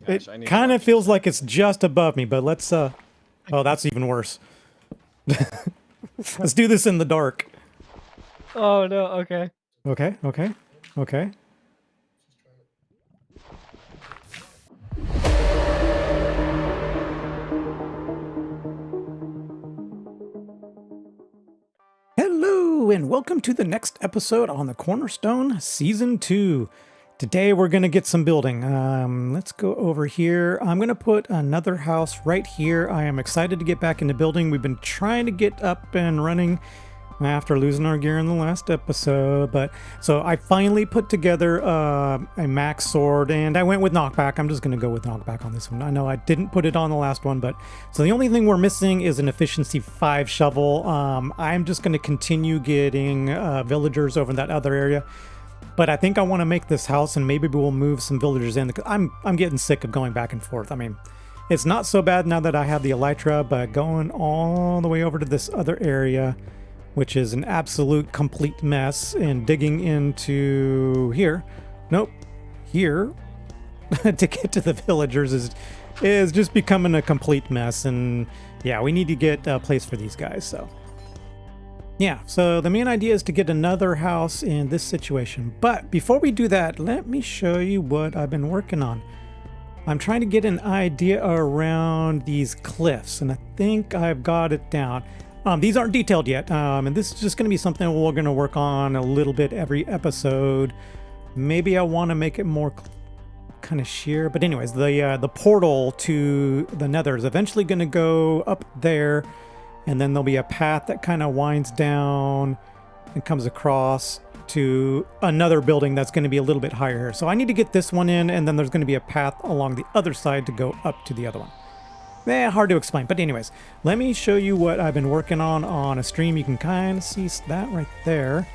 Gosh, It kind of feels like it's just above me, but let's, oh, that's even worse. Let's do this in the dark. Oh no, okay. Okay, okay, okay. Hello, and welcome to the next episode on the Cornerstone Season 2. Today we're going to get some building. Let's go over here. I'm going to put another house right here. I am excited to get back into building. We've been trying to get up and running after losing our gear in the last episode, but so I finally put together a max sword, and I went with knockback. I'm just going to go with knockback on this one. I know I didn't put it on the last one, but so the only thing we're missing is an efficiency 5 shovel. I'm just going to continue getting villagers over in that other area, but I think I want to make this house, and maybe we'll move some villagers in. I'm getting sick of going back and forth. I mean, it's not so bad now that I have the elytra, but going all the way over to this other area, which is an absolute complete mess, and digging into here, here, to get to the villagers is just becoming a complete mess. And yeah, we need to get a place for these guys. So yeah, so the main idea is to get another house in this situation. But before we do that, let me show you what I've been working on. I'm trying to get an idea around these cliffs, and I think I've got it down. These aren't detailed yet, and this is just going to be something we're going to work on a little bit every episode. Maybe I want to make it more kind of sheer, but anyways, the portal to the nether is eventually going to go up there, and then there'll be a path that kind of winds down and comes across to another building that's going to be a little bit higher. So I need to get this one in, and then there's going to be a path along the other side to go up to the other one. Hard to explain, but anyways, let me show you what I've been working on a stream. You can kind of see that right there.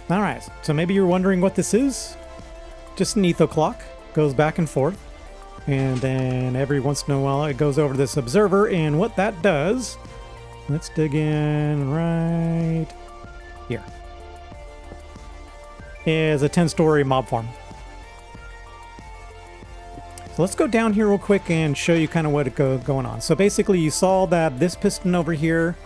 All right, so maybe you're wondering what this is. Just an etho clock, goes back and forth, and then every once in a while it goes over this observer, and what that does, let's dig in right here, is a 10-story mob farm. Let's go down here real quick and show you kind of what going on. So basically you saw that this piston over here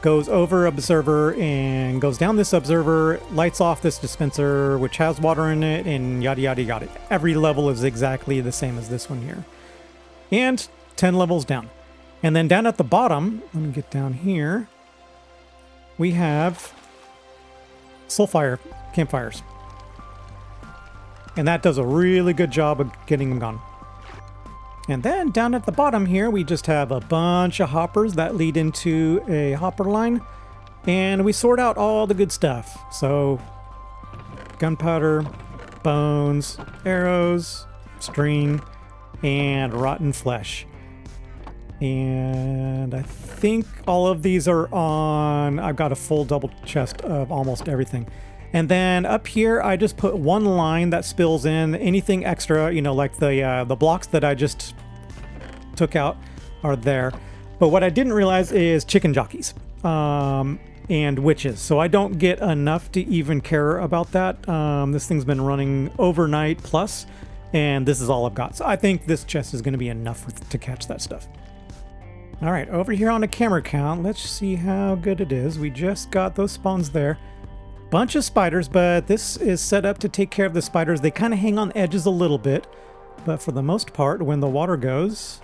goes over observer and goes down this observer, lights off this dispenser, which has water in it, and yada, yada, yada. Every level is exactly the same as this one here. And 10 levels down. And then down at the bottom, let me get down here, we have soulfire campfires. And that does a really good job of getting them gone. And then down at the bottom here, we just have a bunch of hoppers that lead into a hopper line, and we sort out all the good stuff. So gunpowder, bones, arrows, string, and rotten flesh. And I think all of these are on, I've got a full double chest of almost everything. And then up here, I just put one line that spills in. Anything extra, you know, like the blocks that I just took out are there. But what I didn't realize is chicken jockeys and witches. So I don't get enough to even care about that. This thing's been running overnight plus, and this is all I've got. So I think this chest is going to be enough to catch that stuff. All right, over here on the camera count, let's see how good it is. We just got those spawns there. Bunch of spiders, but this is set up to take care of the spiders. They kind of hang on edges a little bit, but for the most part, when the water goes,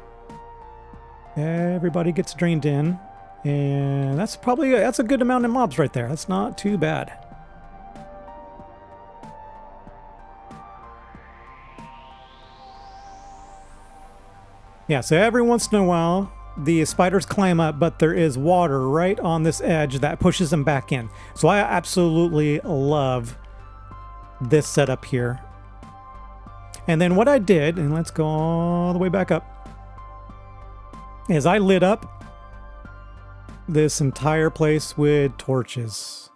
everybody gets drained in, and that's a good amount of mobs right there. That's not too bad. Yeah, so every once in a while, the spiders climb up, but there is water right on this edge that pushes them back in. So I absolutely love this setup here. And then what I did, and let's go all the way back up, is I lit up this entire place with torches.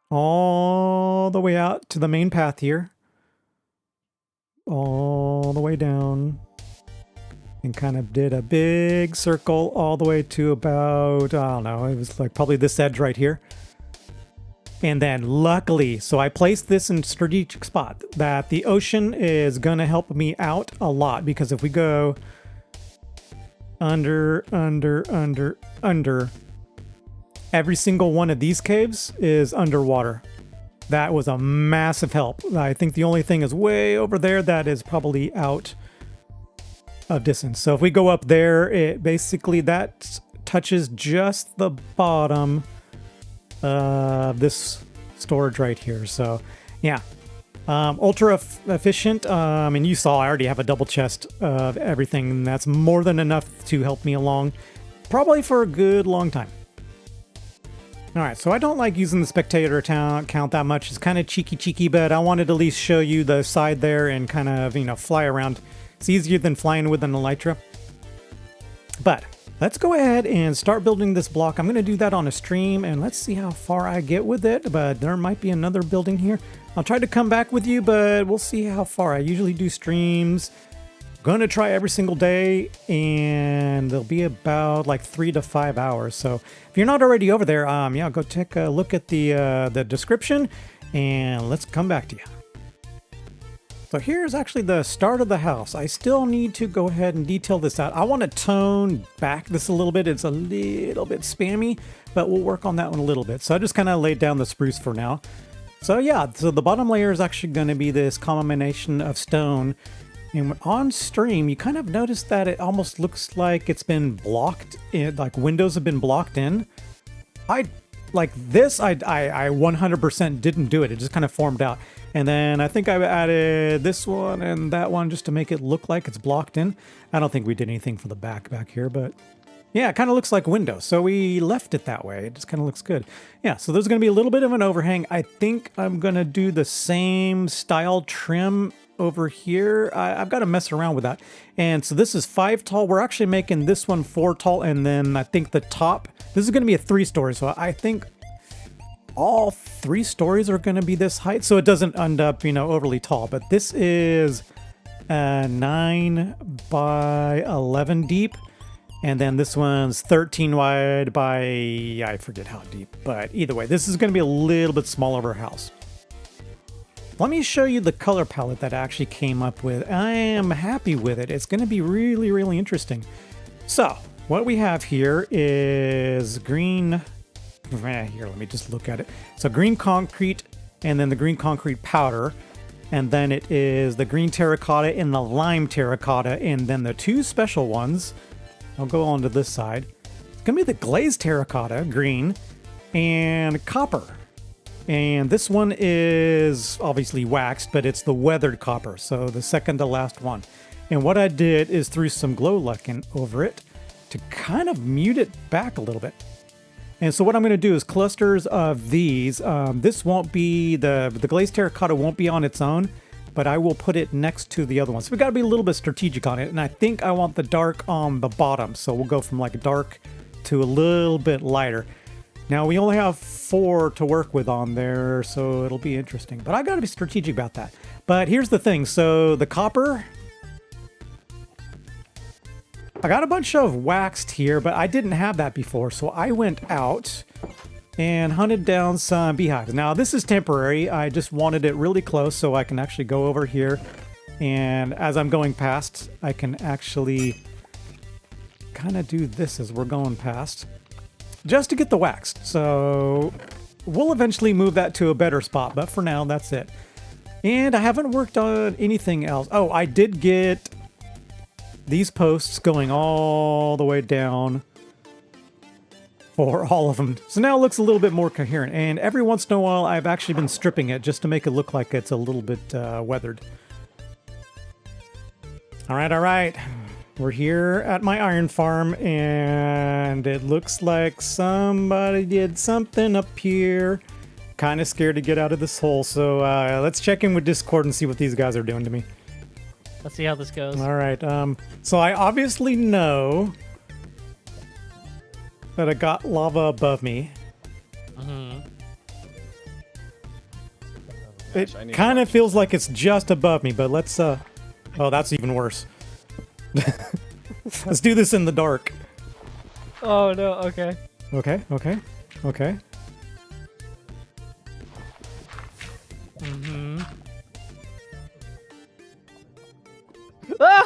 All the way out to the main path here. All the way down. And kind of did a big circle all the way to about, I don't know, it was like probably this edge right here. And then luckily, so I placed this in a strategic spot that the ocean is going to help me out a lot, because if we go under, every single one of these caves is underwater. That was a massive help. I think the only thing is way over there that is probably out of distance. So if we go up there, it basically that touches just the bottom of this storage right here. So yeah, ultra efficient. And you saw I already have a double chest of everything, and that's more than enough to help me along probably for a good long time. All right, so I don't like using the spectator count that much. It's kind of cheeky, but I wanted to at least show you the side there and kind of, you know, fly around. It's easier than flying with an elytra. But let's go ahead and start building this block. I'm going to do that on a stream, and let's see how far I get with it. But there might be another building here. I'll try to come back with you, but we'll see how far. I usually do streams. Going to try every single day, and they'll be about like 3 to 5 hours. So if you're not already over there, yeah, go take a look at the description, and let's come back to you. So here's actually the start of the house. I still need to go ahead and detail this out. I want to tone back this a little bit. It's a little bit spammy, but we'll work on that one a little bit. So I just kind of laid down the spruce for now. So yeah, so the bottom layer is actually going to be this combination of stone. And on stream, you kind of notice that it almost looks like it's been blocked in, like windows have been blocked in. I 100% didn't do it. It just kind of formed out. And then I think I added this one and that one just to make it look like it's blocked in. I don't think we did anything for the back here, but yeah, it kind of looks like windows. So we left it that way. It just kind of looks good. Yeah, so there's going to be a little bit of an overhang. I think I'm going to do the same style trim over here. I've got to mess around with that. And so this is 5 tall. We're actually making this one 4 tall. And then I think the top, this is going to be a 3-story. So I think all 3 stories are going to be this height. So it doesn't end up, you know, overly tall. But this is 9 by 11 deep. And then this one's 13 wide by, I forget how deep. But either way, this is going to be a little bit smaller of our house. Let me show you the color palette that I actually came up with. I am happy with it. It's going to be really, really interesting. So what we have here is green. Here, let me just look at it. So green concrete, and then the green concrete powder. And then it is the green terracotta and the lime terracotta. And then the 2 special ones, I'll go on to this side. It's going to be the glazed terracotta, green, and copper. And this one is obviously waxed, but it's the weathered copper, so the second to last one. And what I did is threw some glow luckin over it to kind of mute it back a little bit. And so what I'm going to do is clusters of these. This won't be, the glazed terracotta won't be on its own, but I will put it next to the other ones. So we got to be a little bit strategic on it. And I think I want the dark on the bottom. So we'll go from like dark to a little bit lighter. Now, we only have 4 to work with on there, so it'll be interesting. But I got to be strategic about that. But here's the thing. So the copper, I got a bunch of waxed here, but I didn't have that before. So I went out and hunted down some beehives. Now, this is temporary. I just wanted it really close so I can actually go over here. And as I'm going past, I can actually kind of do this as we're going past, just to get the waxed. So we'll eventually move that to a better spot, but for now, that's it. And I haven't worked on anything else. Oh, I did get these posts going all the way down for all of them. So now it looks a little bit more coherent. And every once in a while, I've actually been stripping it just to make it look like it's a little bit weathered. All right. We're here at my iron farm, and it looks like somebody did something up here. Kind of scared to get out of this hole, so let's check in with Discord and see what these guys are doing to me. Let's see how this goes. All right, so I obviously know that I got lava above me. Mm-hmm. It kind of feels like it's just above me, but let's, oh, that's even worse. Let's do this in the dark. Oh no, okay. Okay. Ah!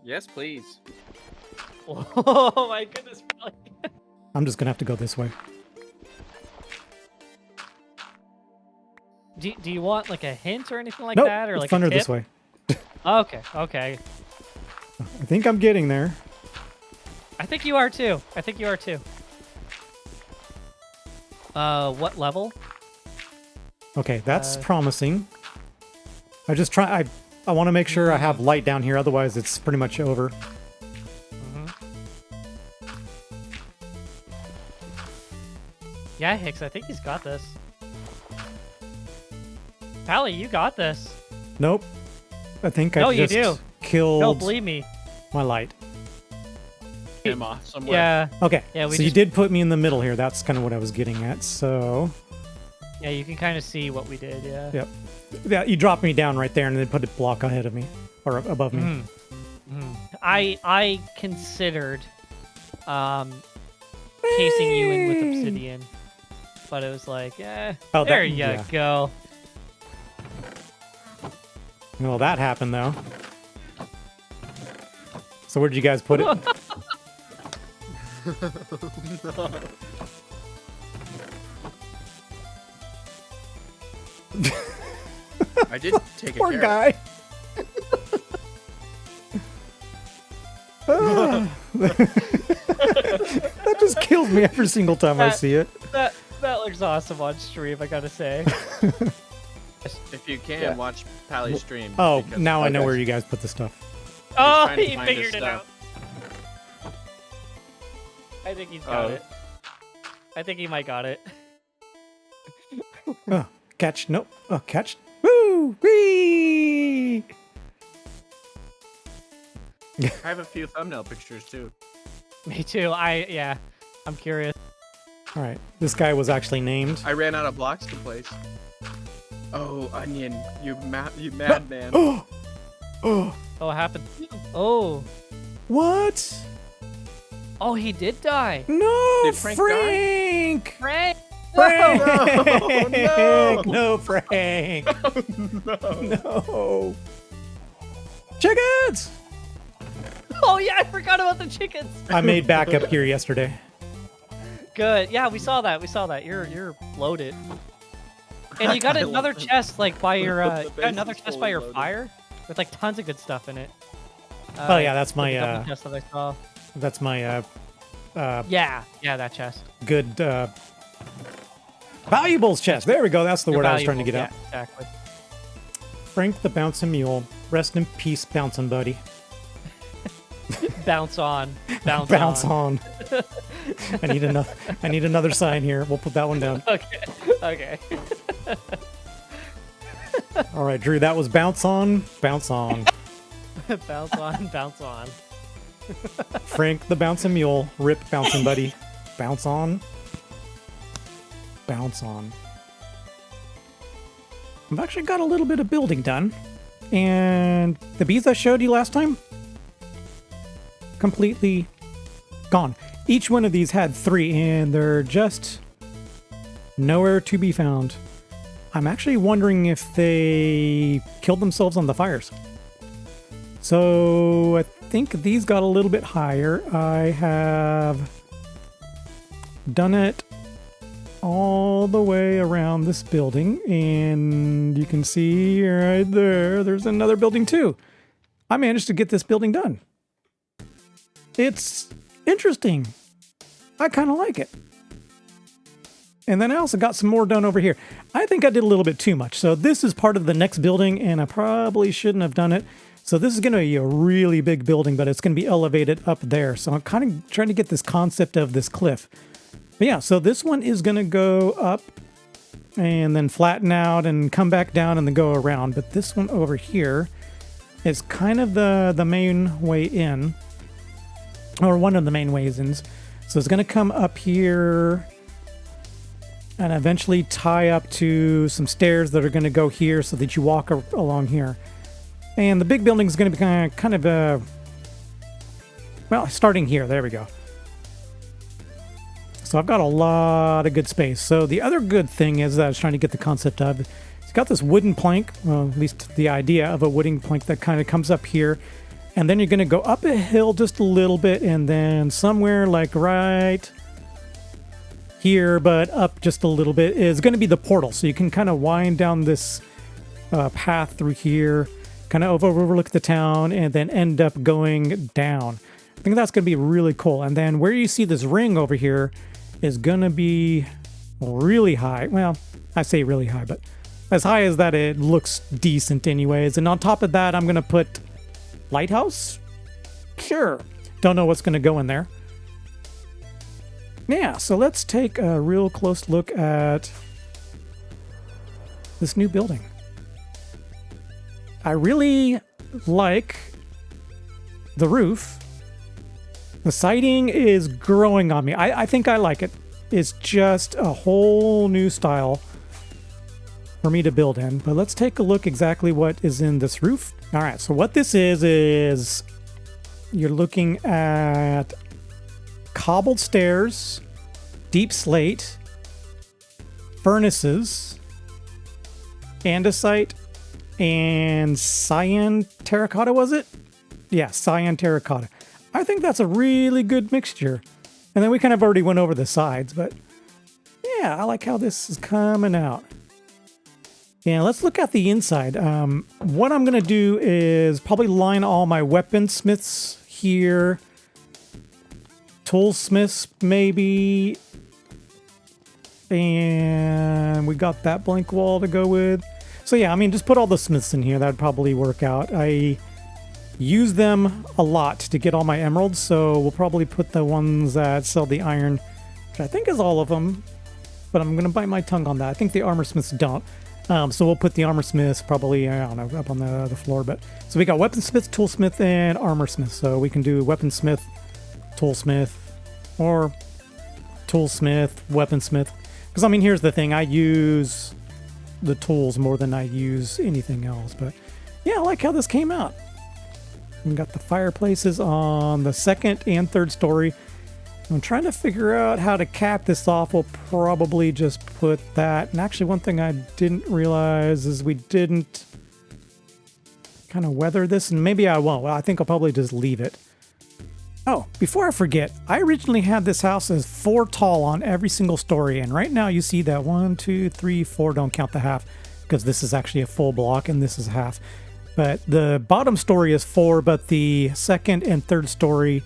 Yes, please. Oh my goodness, Paly. I'm just gonna have to go this way. Do you want like a hint or anything like Nope, that, or it's like thunder a tip? this way. Okay, okay. I think I'm getting there. I think you are too. I think you are too. What level? Okay, that's promising. I want to make sure I have light down here, otherwise it's pretty much over. Yeah, Hicks, I think he's got this. Paly, you got this. Nope. I think No, I you just do. killed Don't believe me. my light. Him off somewhere. Yeah, Okay, Yeah, we so you just- did put me in the middle here. That's kind of what I was getting at. So, yeah, you can kind of see what we did. Yeah. yep. Yeah, you dropped me down right there and then put a block ahead of me or above me. I considered casing you in with obsidian, but it was like, Oh, there that- you yeah. go. Well, that happened though. So where'd you guys put it? I did take a Poor care. guy. Ah. That just kills me every single time I see it. That looks awesome on stream, I gotta say. If you can, Yeah. watch Paly's stream. Oh, because now I know Okay. where you guys put the stuff. Oh, trying to he find his figured it out. stuff. I think he's got Oh. it. I think he might got it. Oh, catch. Nope. Oh, catch. Woo! Whee! I have a few thumbnail pictures too. Me too. I'm curious. All right. This guy was actually named. I ran out of blocks to place. Oh, Onion, you madman. Oh! Oh! Oh, what happened? Oh. What? Oh, he did die. No, Did Frank Frank! Frank. Frank! No! No, Frank! No. No! Chickens! Oh yeah, I forgot about the chickens. I made backup here yesterday. Good. Yeah, we saw that. We saw that. You're loaded. And you got I another love chest like by your The you got base another is chest by fully your loaded. fire with like tons of good stuff in it. Oh yeah, that's like my a double chest that I saw. that's my Yeah, that chest. good valuables chest. There we go. That's the Your word I was trying to get valuables, out. yeah, Exactly. Frank the Bouncing Mule. Rest in peace, bouncing buddy. Bounce on. Bounce, Bounce on. on. I need another sign here. We'll put that one down. Okay. Okay. All right, Drew, that was bounce on, bounce on. Bounce on. Bounce on. Frank the Bouncing Mule, rip bouncing buddy. Bounce on. Bounce on. I've actually got a little bit of building done. And the bees I showed you last time, completely gone. Each one of these had 3, and they're just nowhere to be found. I'm actually wondering if they killed themselves on the fires. So I think these got a little bit higher. I have done it all the way around this building, and you can see right there, there's another building too. I managed to get this building done. It's interesting. I kind of like it. And then I also got some more done over here. I think I did a little bit too much. So this is part of the next building, and I probably shouldn't have done it. So this is going to be a really big building, but it's going to be elevated up there. So I'm kind of trying to get this concept of this cliff. But yeah, so this one is going to go up and then flatten out and come back down and then go around. But this one over here is kind of the main way in, or one of the main ways in. So it's going to come up here and eventually tie up to some stairs that are going to go here so that you walk along here. And the big building is going to be kind of well, starting here. There we go. So I've got a lot of good space. So the other good thing is that I was trying to get the concept of, it's got this wooden plank, well, at least the idea of a wooden plank that kind of comes up here. And then you're going to go up a hill just a little bit, and then somewhere like right here, but up just a little bit, is going to be the portal. So you can kind of wind down this path through here, kind of overlook the town, and then end up going down. I think that's going to be really cool. And then where you see this ring over here is going to be really high. Well, I say really high, but as high as that it looks decent anyways. And on top of that, I'm going to put lighthouse? Sure. Don't know what's going to go in there. Yeah, so let's take a real close look at this new building. I really like the roof. The siding is growing on me. I think I like it. It's just a whole new style for me to build in. But let's take a look exactly what is in this roof. All right, so what this is you're looking at cobbled stairs, deep slate, furnaces, andesite, and cyan terracotta, was it? Yeah, cyan terracotta. I think that's a really good mixture. And then we kind of already went over the sides, but yeah, I like how this is coming out. Yeah, let's look at the inside. What I'm going to do is probably line all my weaponsmiths here. Toolsmiths, maybe. And we got that blank wall to go with. So yeah, I mean, just put all the smiths in here. That'd probably work out. I use them a lot to get all my emeralds, so we'll probably put the ones that sell the iron, which I think is all of them. But I'm going to bite my tongue on that. I think the armor smiths don't. So we'll put the armor smiths probably, I don't know, up on the floor. But so we got weaponsmith, toolsmith, and armor smith. So we can do weaponsmith, toolsmith, or toolsmith, weaponsmith. Because I mean, here's the thing: I use the tools more than I use anything else. But yeah, I like how this came out. We got the fireplaces on the second and third story. I'm trying to figure out how to cap this off. We'll probably just put that. And actually, one thing I didn't realize is we didn't kind of weather this, and maybe I won't. Well, I think I'll probably just leave it. Oh, before I forget, I originally had this house as 4 tall on every single story, and right now you see that 1, 2, 3, 4, don't count the half, because this is actually a full block and this is half. But the bottom story is 4, but the second and third story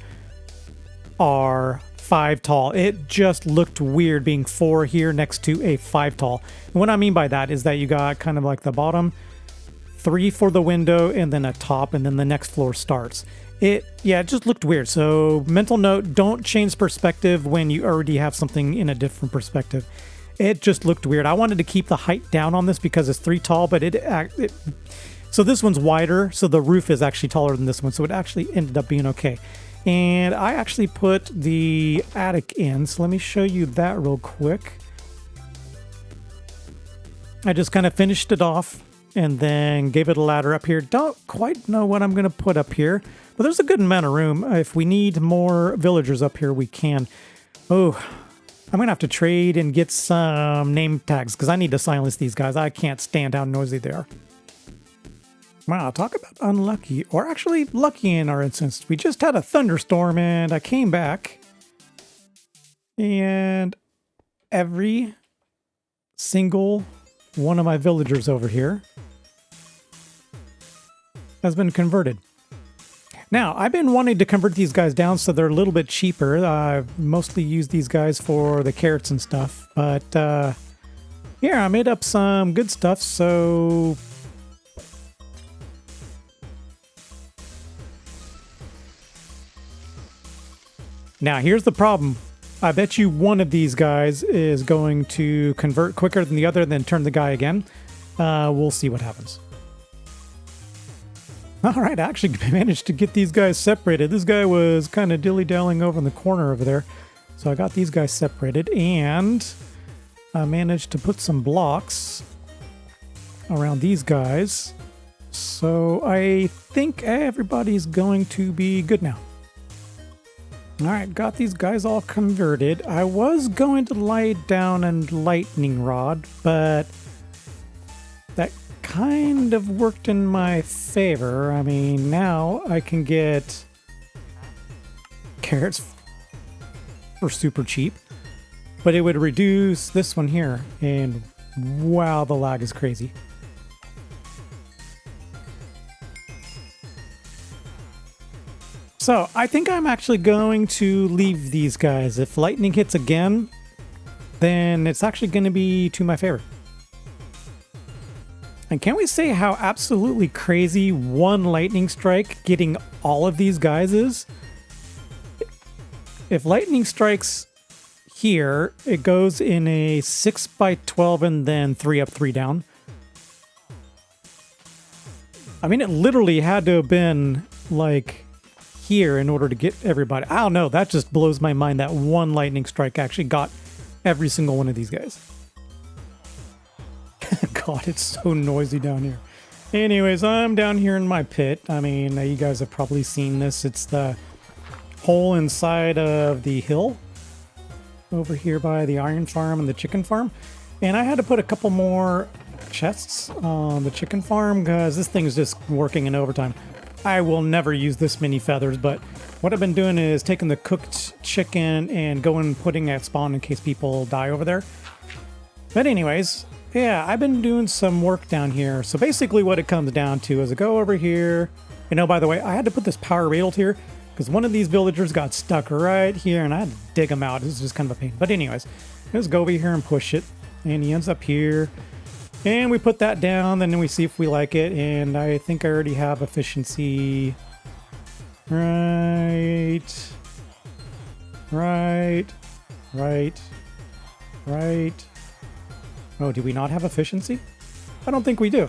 are 5 tall. It just looked weird being 4 here next to a 5 tall. And what I mean by that is that you got kind of like the bottom 3 for the window and then a top, and then the next floor starts. It just looked weird. So mental note, don't change perspective when you already have something in a different perspective. It just looked weird. I wanted to keep the height down on this because it's 3 tall, but so this one's wider, so the roof is actually taller than this one, so it actually ended up being okay. And I actually put the attic in, so let me show you that real quick. I just kind of finished it off and then gave it a ladder up here. Don't quite know what I'm going to put up here, but there's a good amount of room. If we need more villagers up here, we can. Oh, I'm going to have to trade and get some name tags because I need to silence these guys. I can't stand how noisy they are. Wow, talk about unlucky, or actually lucky in our instance. We just had a thunderstorm and I came back and every single one of my villagers over here has been converted. Now, I've been wanting to convert these guys down so they're a little bit cheaper. I've mostly used these guys for the carrots and stuff, but yeah, I made up some good stuff, so now, here's the problem. I bet you one of these guys is going to convert quicker than the other, then turn the guy again. We'll see what happens. All right, I actually managed to get these guys separated. This guy was kind of dilly-dallying over in the corner over there. So I got these guys separated, and I managed to put some blocks around these guys. So I think everybody's going to be good now. All right, got these guys all converted. I was going to lay down a lightning rod, but that kind of worked in my favor. I mean, now I can get carrots for super cheap, but it would reduce this one here, and wow, the lag is crazy. So I think I'm actually going to leave these guys. If lightning hits again, then it's actually going to be to my favor. And can we say how absolutely crazy one lightning strike getting all of these guys is? If lightning strikes here, it goes in a 6x12 and then 3 up, 3 down. I mean, it literally had to have been like here in order to get everybody. I don't know. That just blows my mind that one lightning strike actually got every single one of these guys. God, it's so noisy down here. Anyways, I'm down here in my pit. I mean, you guys have probably seen this. It's the hole inside of the hill over here by the iron farm and the chicken farm. And I had to put a couple more chests on the chicken farm because this thing is just working in overtime. I will never use this many feathers, but what I've been doing is taking the cooked chicken and going and putting at spawn in case people die over there. But anyways, yeah, I've been doing some work down here. So basically what it comes down to is I go over here. You know, by the way, I had to put this power rail here because one of these villagers got stuck right here and I had to dig him out. It was just kind of a pain. But anyways, let's go over here and push it. And he ends up here. And we put that down, and then we see if we like it. And I think I already have efficiency. Right. Oh, do we not have efficiency? I don't think we do.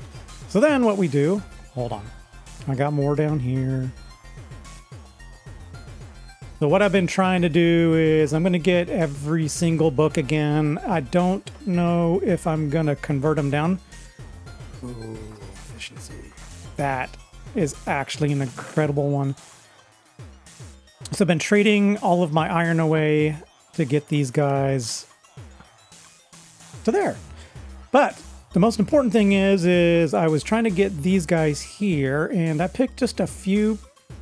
So then what we do, hold on. I got more down here. So what I've been trying to do is I'm going to get every single book again. I don't know if I'm going to convert them down. Ooh, efficiency. That is actually an incredible one. So I've been trading all of my iron away to get these guys to there. But the most important thing is I was trying to get these guys here, and I picked just a few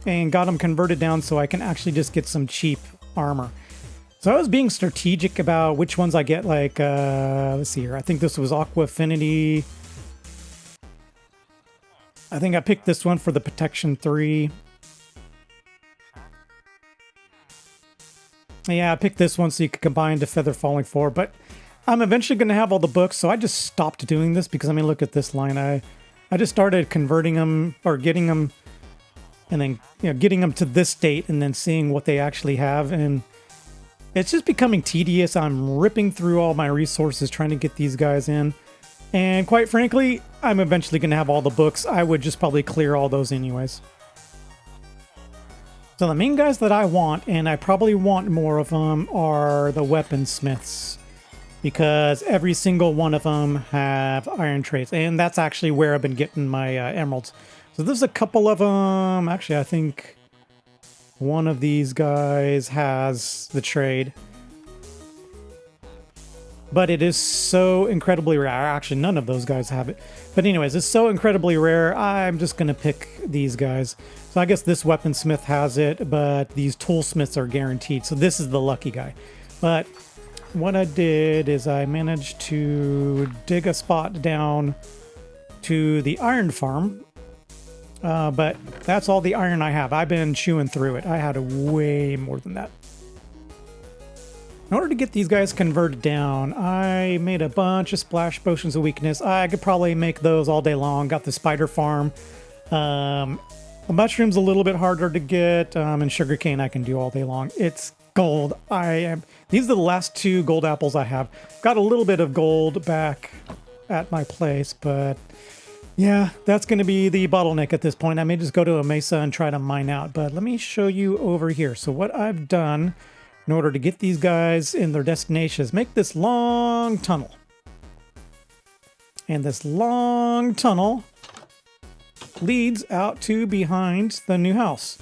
and got them converted down so I can actually just get some cheap armor. So I was being strategic about which ones I get, like, let's see here. I think this was Aqua Affinity. I think I picked this one for the Protection 3. Yeah, I picked this one so you could combine to Feather Falling 4, but I'm eventually going to have all the books, so I just stopped doing this because, I mean, look at this line. I just started converting them or getting them and then, you know, getting them to this state and then seeing what they actually have. And it's just becoming tedious. I'm ripping through all my resources trying to get these guys in. And quite frankly, I'm eventually going to have all the books. I would just probably clear all those anyways. So the main guys that I want, and I probably want more of them, are the Weaponsmiths. Because every single one of them have iron traits. And that's actually where I've been getting my emeralds. So there's a couple of them. Actually, I think one of these guys has the trade. But it is so incredibly rare. Actually, none of those guys have it. But anyways, it's so incredibly rare. I'm just going to pick these guys. So I guess this Weaponsmith has it, but these Toolsmiths are guaranteed. So this is the lucky guy. But what I did is I managed to dig a spot down to the iron farm. But that's all the iron I have. I've been chewing through it. I had way more than that. In order to get these guys converted down, I made a bunch of splash potions of weakness. I could probably make those all day long. Got the spider farm. The mushroom's a little bit harder to get, and sugarcane I can do all day long. It's gold. These are the last 2 gold apples I have. Got a little bit of gold back at my place, but yeah, that's going to be the bottleneck at this point. I may just go to a mesa and try to mine out, but let me show you over here. So what I've done in order to get these guys in their destination is make this long tunnel. And this long tunnel leads out to behind the new house.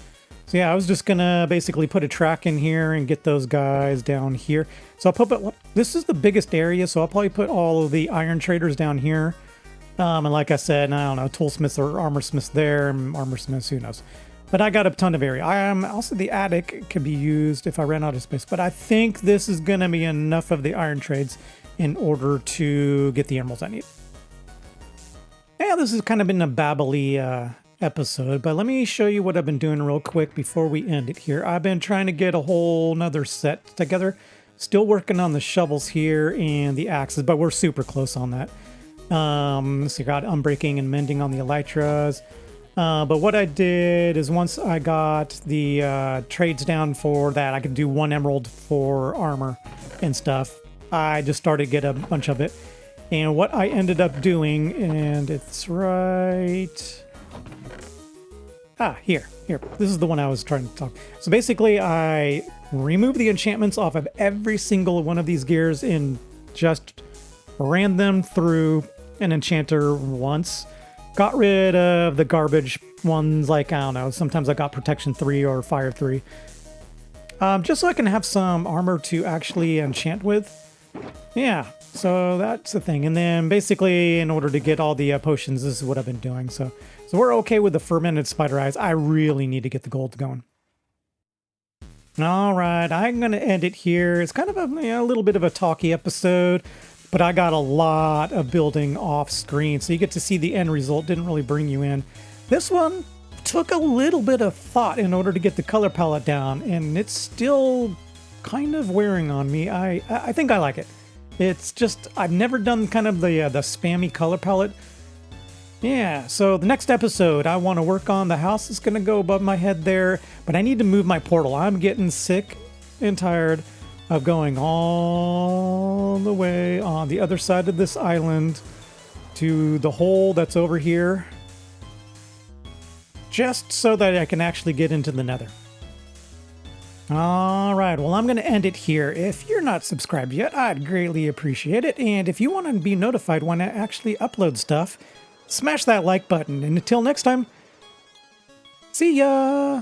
So yeah, I was just gonna basically put a track in here and get those guys down here. So I'll put, this is the biggest area, so I'll probably put all of the iron traders down here. And like I said, I don't know, toolsmiths or armor smiths there, armor smiths, who knows. But I got a ton of area. Also the attic could be used if I ran out of space. But I think this is gonna be enough of the iron trades in order to get the emeralds I need. Yeah, this has kind of been a babbly episode, but let me show you what I've been doing real quick before we end it here. I've been trying to get a whole nother set together. Still working on the shovels here and the axes, but we're super close on that. So you got unbreaking and mending on the elytras. But what I did is once I got the trades down for that, I could do 1 emerald for armor and stuff. I just started to get a bunch of it. And what I ended up doing, and it's right... here. This is the one I was trying to talk. So basically, I removed the enchantments off of every single one of these gears and just ran them through an enchanter once. Got rid of the garbage ones, like, I don't know, sometimes I got protection 3 or fire 3. Just so I can have some armor to actually enchant with. Yeah, so that's the thing. And then basically, in order to get all the potions, this is what I've been doing. So we're okay with the fermented spider eyes. I really need to get the gold going. All right, I'm going to end it here. It's kind of a little bit of a talky episode, but I got a lot of building off screen, so you get to see the end result. Didn't really bring you in. This one took a little bit of thought in order to get the color palette down, and it's still kind of wearing on me. I think I like it. It's just, I've never done kind of the spammy color palette. Yeah, so the next episode, I want to work on the house that's going to go above my head there, but I need to move my portal. I'm getting sick and tired of going all the way on the other side of this island to the hole that's over here, just so that I can actually get into the nether. All right, well, I'm going to end it here. If you're not subscribed yet, I'd greatly appreciate it. And if you want to be notified when I actually upload stuff, smash that like button. And until next time, see ya!